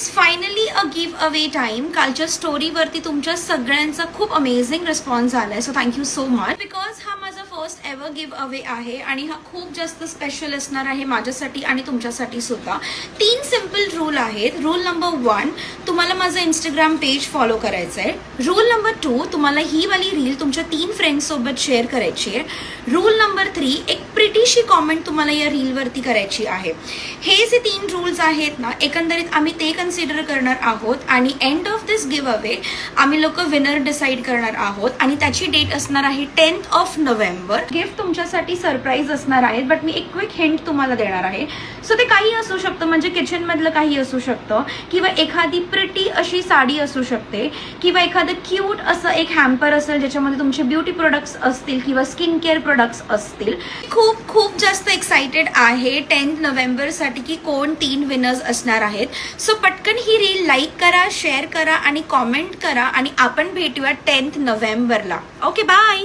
It's finally a give away time. कालच्या स्टोरीवरती तुमच्या सगळ्यांचा खूप अमेझिंग रिस्पॉन्स आलाय, so thank you so much. Because हा माझा फर्स्ट एव्हर गिव्ह अवे आहे आणि हा खूप जास्त स्पेशल असणार आहे माझ्यासाठी आणि तुमच्यासाठी सुद्धा. 3 सिम्पल रूल आहेत. रूल नंबर 1, तुम्हाला माझं इंस्टाग्राम पेज फॉलो करायचं आहे. रूल नंबर 2, तुम्हाला ही वाली रील तुमच्या 3 फ्रेंड्स सोबत शेअर करायची आहे. रूल नंबर 3, एक प्रिटीशी कॉमेंट तुम्हाला या रीलवरती करायची आहे. हे जे 3 रूल्स आहेत ना, एकंदरीत आम्ही ते कन्सिडर करणार आहोत आणि end of this give away आम्ही लोक विनर डिसाईड करणार आहोत आणि त्याची डेट असणार आहे 10th नोव्हेंबर. गिफ्ट तुमच्यासाठी सरप्राईज असणार आहे, बट मी एक क्विक हिंट तुम्हाला देणार आहे. सो ते काही असू शकतं, म्हणजे किचन मधलं काही असू शकतं किंवा एखादी प्रिटी अशी साडी असू शकते किंवा एखादं क्यूट असं एक हॅम्पर असेल ज्याच्यामध्ये तुमचे ब्युटी प्रोडक्ट्स असतील किंवा स्किन केअर प्रोडक्ट्स असतील. खूप खूप जास्त एक्साइटेड आहे 10th नोव्हेंबरसाठी की कोण 3 विनर्स असणार आहेत. सो पटकन ही रील लाईक करा, शेअर करा आणि कॉमेंट करा आणि आपण भेटूया 10th नोव्हेंबरला. Okay, bye.